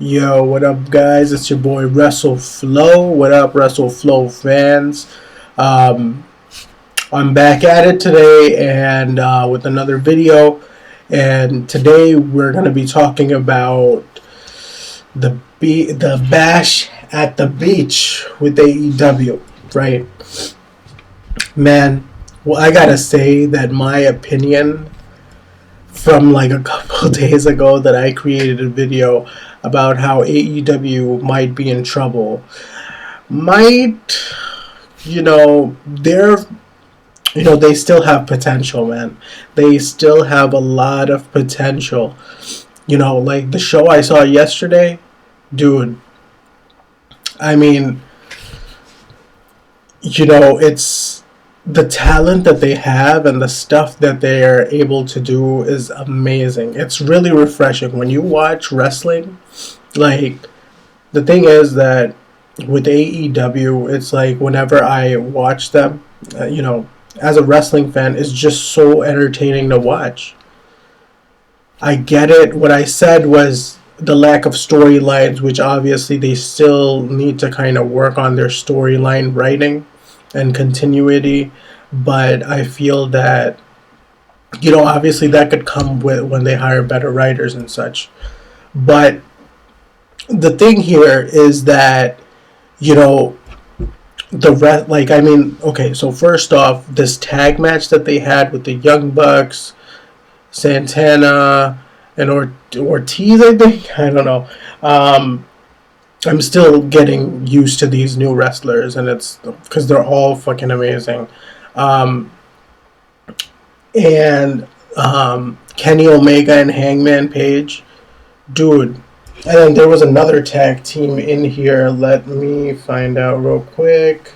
Yo, what up, guys? It's your boy Wrestle Flow. What up, Wrestle Flow fans? Um, I'm back at it today and with another video. And today we're going to be talking about the bash at the beach with AEW, right? Man, well, I gotta say that my opinion from like a couple days ago that I created a video about how AEW might be in trouble. Might, they're, they still have potential, man. They still have a lot of potential. Like the show I saw yesterday, dude, I mean, it's the talent that they have and the stuff that they are able to do is amazing. It's really refreshing when you watch wrestling. Like, the thing is that with AEW, it's like whenever I watch them, as a wrestling fan, it's just so entertaining to watch. I get it. What I said was the lack of storylines, which obviously they still need to kind of work on their storyline writing and continuity. But I feel that, obviously that could come with when they hire better writers and such. But the thing here is that, okay, so first off, this tag match that they had with the Young Bucks, Santana, and Ortiz, I think. I don't know. I'm still getting used to these new wrestlers, and it's because they're all fucking amazing. Um, and Kenny Omega and Hangman Page, dude. And then there was another tag team in here. Let me find out real quick.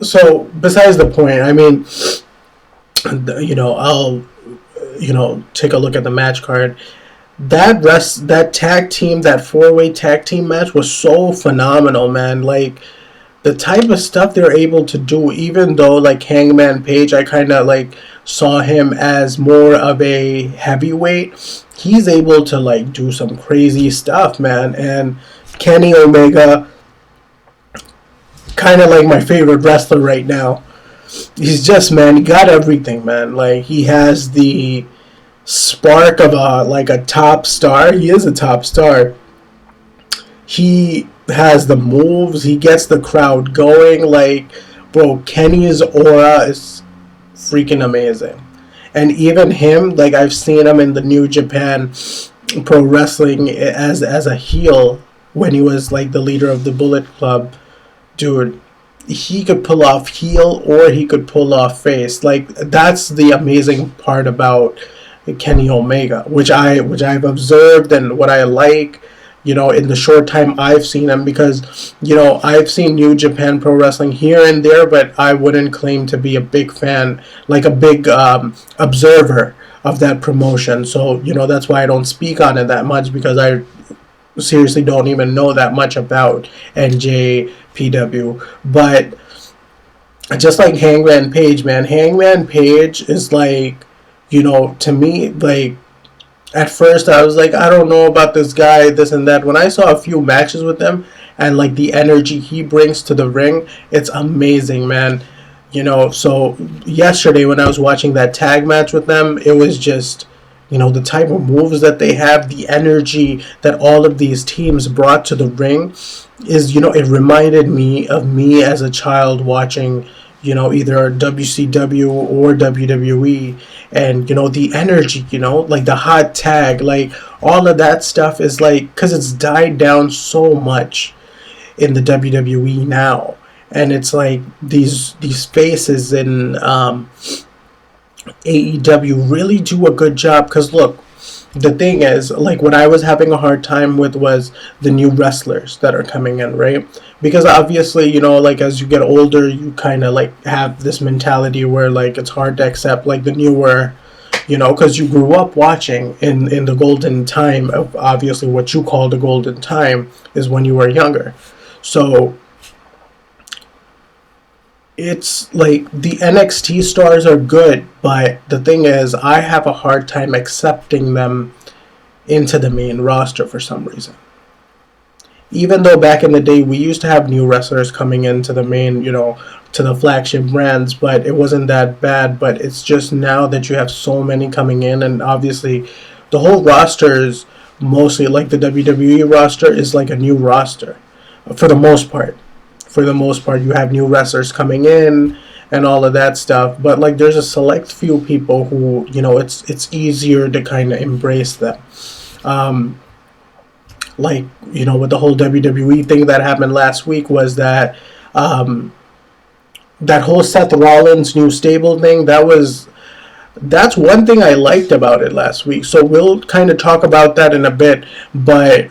So besides the point, I mean, I'll take a look at the match card. That tag team, that 4-way tag team match was so phenomenal, man. Like the type of stuff they're able to do, even though like Hangman Page, I kind of like saw him as more of a heavyweight. He's able to like do some crazy stuff, man. And Kenny Omega, kind of like my favorite wrestler right now. He's just, man, he got everything, man. Like he has the spark of a top star. He is a top star. He has the moves. He gets the crowd going. Like, bro, Kenny's aura is freaking amazing. And even him, like I've seen him in the New Japan Pro Wrestling as a heel when he was like the leader of the Bullet Club. Dude, he could pull off heel or he could pull off face. Like that's the amazing part about Kenny Omega, which I've observed and what I like, in the short time I've seen him, because I've seen New Japan Pro Wrestling here and there, but I wouldn't claim to be a big fan, like a big observer of that promotion. So that's why I don't speak on it that much, because I seriously don't even know that much about NJPW. But just like Hangman Page, man, Hangman Page is like, to me, like, at first I was like, I don't know about this guy, this and that. When I saw a few matches with him and like the energy he brings to the ring, it's amazing, man. So yesterday when I was watching that tag match with them, it was just, the type of moves that they have, the energy that all of these teams brought to the ring is, it reminded me of me as a child watching, either WCW or WWE, and, the energy, like the hot tag, like all of that stuff is like, because it's died down so much in the WWE now. And it's like these faces in AEW really do a good job, because look, the thing is, like, what I was having a hard time with was the new wrestlers that are coming in, right? Because obviously, like, as you get older, you kind of like have this mentality where like it's hard to accept like the newer, because you grew up watching in the golden time of, obviously what you call the golden time is when you were younger. So it's like the NXT stars are good, but the thing is, I have a hard time accepting them into the main roster for some reason. Even though back in the day we used to have new wrestlers coming into the main, to the flagship brands, but it wasn't that bad. But it's just now that you have so many coming in, and obviously the whole roster is mostly like the WWE roster is like a new roster for the most part. For the most part, you have new wrestlers coming in and all of that stuff. But like, there's a select few people who it's easier to kind of embrace them. Um, like with the whole WWE thing that happened last week was that that whole Seth Rollins new stable thing, that's one thing I liked about it last week. So we'll kind of talk about that in a bit, but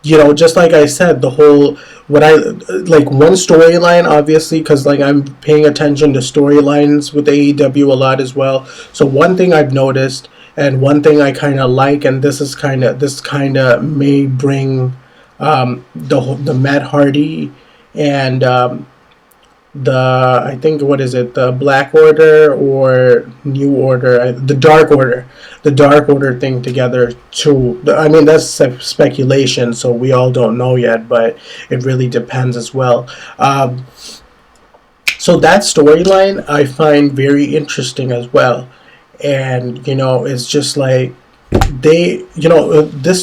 just like I said, the whole what I like one storyline, obviously, because like I'm paying attention to storylines with AEW a lot as well. So one thing I've noticed, and one thing I kind of like, and this kind of may bring the Matt Hardy and the I think what is it, the Black Order or New Order, the Dark Order thing together too. I mean, that's speculation, so we all don't know yet, but it really depends as well. So that storyline I find very interesting as well, and it's just like this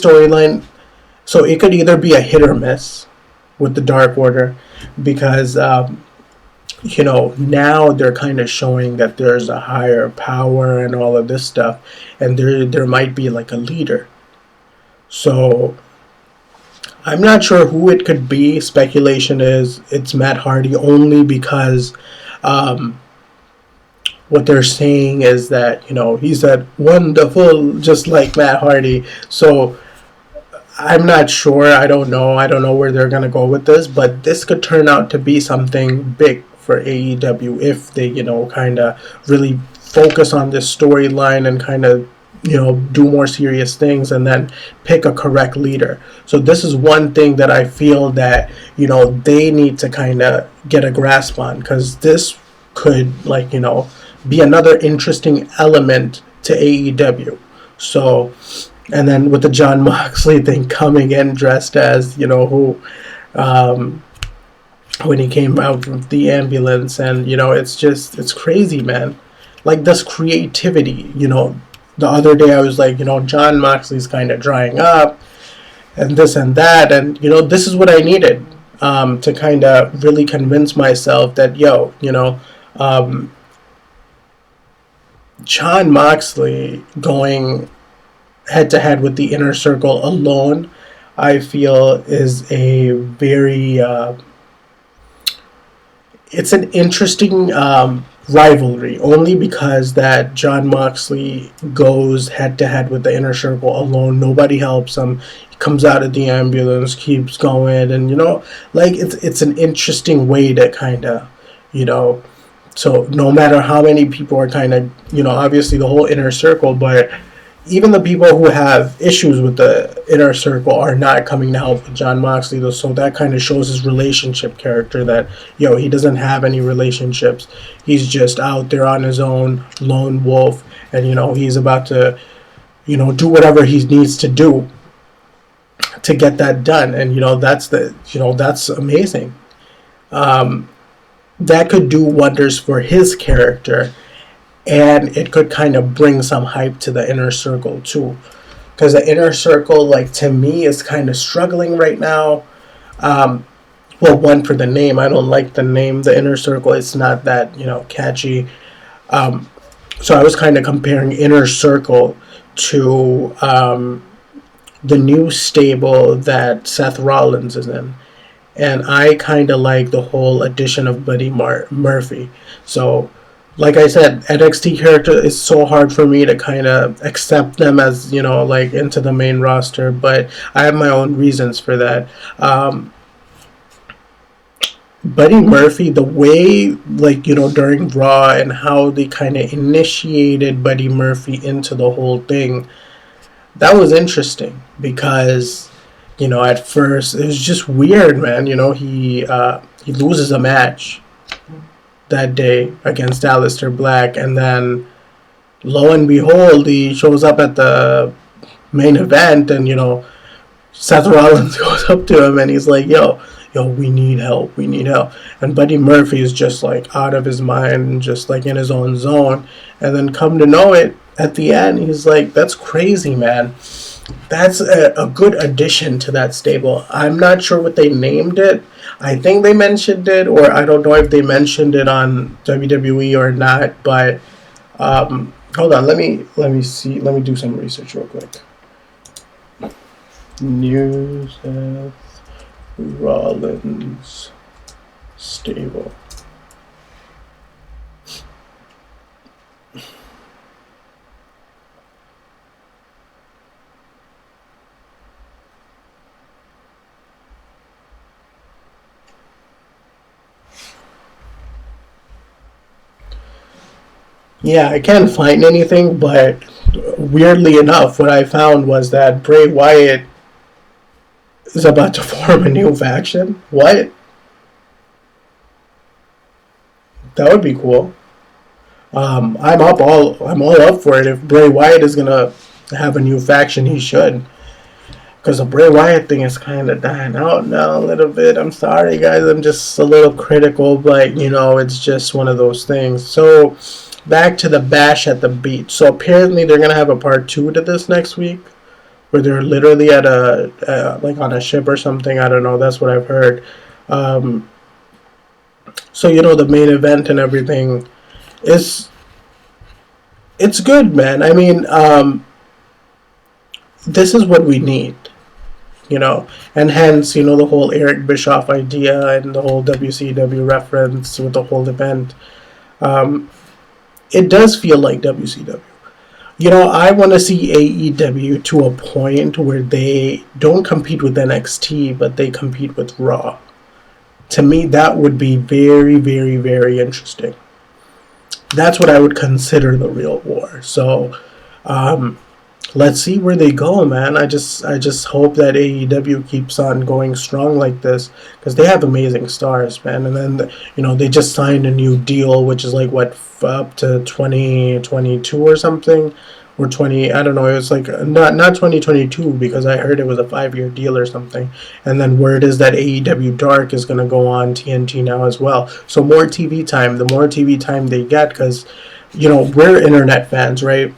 storyline. So it could either be a hit or miss with the Dark Order, because now they're kind of showing that there's a higher power and all of this stuff, and there might be like a leader. So I'm not sure who it could be. Speculation is it's Matt Hardy, only because what they're saying is that he's that wonderful, just like Matt Hardy. So I'm not sure. I don't know where they're gonna go with this, but this could turn out to be something big for AEW if they kind of really focus on this storyline and kind of do more serious things, and then pick a correct leader. So this is one thing that I feel that they need to kind of get a grasp on, because this could be another interesting element to AEW. So, and then with the Jon Moxley thing coming in dressed as who when he came out of the ambulance, and it's crazy, man. Like, this creativity, the other day I was like, Jon Moxley's kind of drying up and this and that, and this is what I needed to kind of really convince myself that Jon Moxley going head to head with the Inner Circle alone, I feel is a very it's an interesting rivalry, only because that Jon Moxley goes head to head with the Inner Circle alone. Nobody helps him. He comes out of the ambulance, keeps going, and it's an interesting way to kind of so no matter how many people are kind of obviously the whole Inner Circle, but even the people who have issues with the Inner Circle are not coming to help with Jon Moxley, though. So that kind of shows his relationship character, that he doesn't have any relationships. He's just out there on his own, lone wolf, and he's about to do whatever he needs to do to get that done. And that's amazing. That could do wonders for his character, and it could kind of bring some hype to the Inner Circle too, because the Inner Circle, like, to me, is kind of struggling right now. Well, one, for the name, I don't like the name, the Inner Circle. It's not that catchy. So I was kind of comparing Inner Circle to the new stable that Seth Rollins is in, and I kind of like the whole addition of Buddy Murphy. So, like I said, NXT character is so hard for me to kind of accept them as, into the main roster, but I have my own reasons for that. Buddy Murphy, the way, during Raw, and how they kind of initiated Buddy Murphy into the whole thing, that was interesting, because, at first, it was just weird, man. He loses a match, that day against Aleister Black, and then lo and behold, he shows up at the main event, and Seth Rollins goes up to him and he's like, yo, we need help, and Buddy Murphy is just like out of his mind, just like in his own zone, and then come to know it at the end, he's like, that's crazy, man. That's a good addition to that stable. I'm not sure what they named it. I think they mentioned it, or I don't know if they mentioned it on WWE or not. But hold on, let me see. Let me do some research real quick. New Seth Rollins stable. Yeah, I can't find anything, but weirdly enough, what I found was that Bray Wyatt is about to form a new faction. What? That would be cool. I'm all up for it. If Bray Wyatt is gonna have a new faction, he should. Because the Bray Wyatt thing is kind of dying out now a little bit. I'm sorry, guys. I'm just a little critical, but it's just one of those things. So back to the Bash at the Beach. So apparently they're gonna have a part 2 to this next week, where they're literally at like on a ship or something. I don't know. That's what I've heard. So the main event and everything it's good, man. I mean, this is what we need, and hence, the whole Eric Bischoff idea and the whole WCW reference with the whole event. It does feel like WCW. I want to see AEW to a point where they don't compete with NXT, but they compete with Raw. To me, that would be very, very, very interesting. That's what I would consider the real war. So, let's see where they go, man. I just hope that AEW keeps on going strong like this, because they have amazing stars, man. And then they just signed a new deal, which is like up to 2022 or something, or 20. I don't know. It was like not 2022, because I heard it was a 5-year deal or something. And then word is that AEW Dark is gonna go on TNT now as well. So more TV time. The more TV time they get, because we're internet fans, right?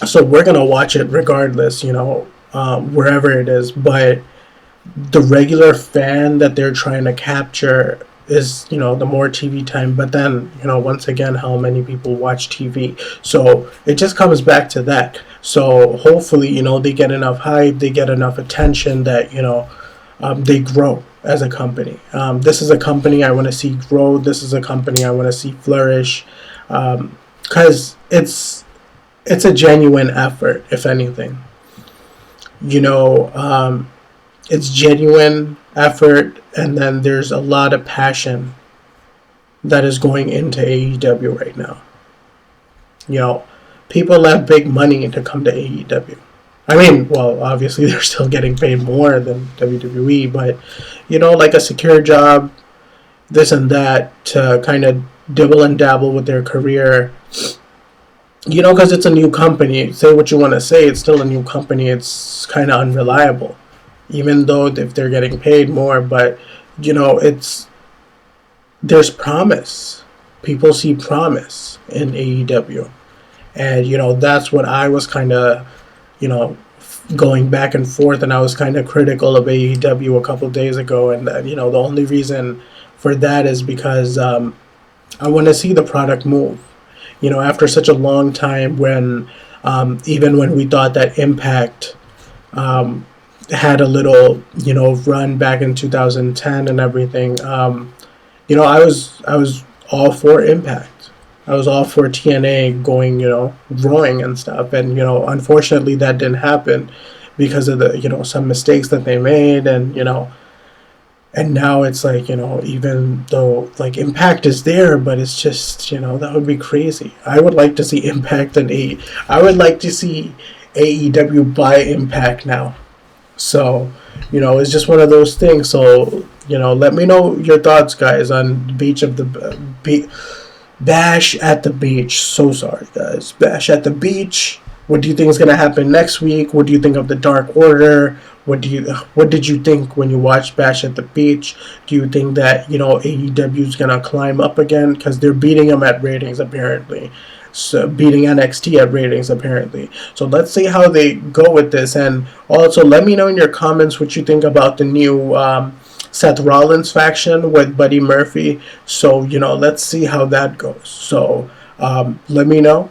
So we're going to watch it regardless, wherever it is. But the regular fan that they're trying to capture is, the more TV time. But then, once again, how many people watch TV? So it just comes back to that. So hopefully, they get enough hype, they get enough attention that, they grow as a company. This is a company I want to see grow. This is a company I want to see flourish. Because it's a genuine effort, if anything. It's genuine effort, and then there's a lot of passion that is going into AEW right now. People have big money to come to AEW. I mean, well, obviously they're still getting paid more than WWE, but, like a secure job, this and that, to kind of dibble and dabble with their career. Because it's a new company. Say what you want to say, it's still a new company. It's kind of unreliable, even though if they're getting paid more. But there's promise. People see promise in AEW, and that's what I was kind of going back and forth, and I was kind of critical of AEW a couple of days ago, and the only reason for that is because I want to see the product move. After such a long time, when even when we thought that Impact had a little, run back in 2010 and everything, I was all for Impact. I was all for TNA going, growing and stuff. And, unfortunately that didn't happen because of the, some mistakes that they made, and now it's like, even though like Impact is there, but it's just, that would be crazy. I would like to see Impact and I would like to see AEW buy Impact now. So, it's just one of those things. So, let me know your thoughts, guys, on Bash at the Beach. So sorry, guys. Bash at the Beach. What do you think is gonna happen next week? What do you think of the Dark Order? What did you think when you watched Bash at the Beach? Do you think that AEW is gonna climb up again because they're beating them at ratings apparently? So beating NXT at ratings apparently. So let's see how they go with this, and also let me know in your comments what you think about the new Seth Rollins faction with Buddy Murphy. So let's see how that goes. So let me know.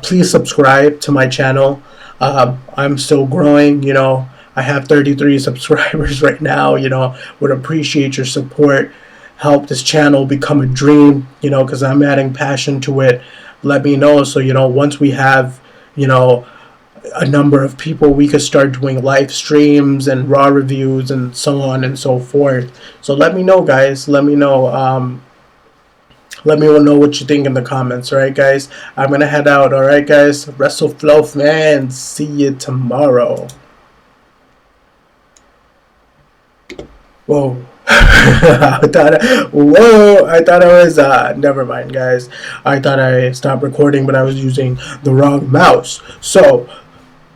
Please subscribe to my channel. I'm still growing. I have 33 subscribers right now. Would appreciate your support. Help this channel become a dream. Because I'm adding passion to it. Let me know. So once we have a number of people, we could start doing live streams and raw reviews and so on and so forth. So let me know, guys. Let me know. Let me know what you think in the comments. All right, guys. I'm gonna head out. All right, guys. WrestleFlow fans. See you tomorrow. Whoa. I thought I was never mind, guys. I thought I stopped recording, but I was using the wrong mouse. So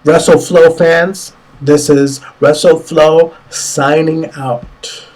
WrestleFlow fans, this is WrestleFlow signing out.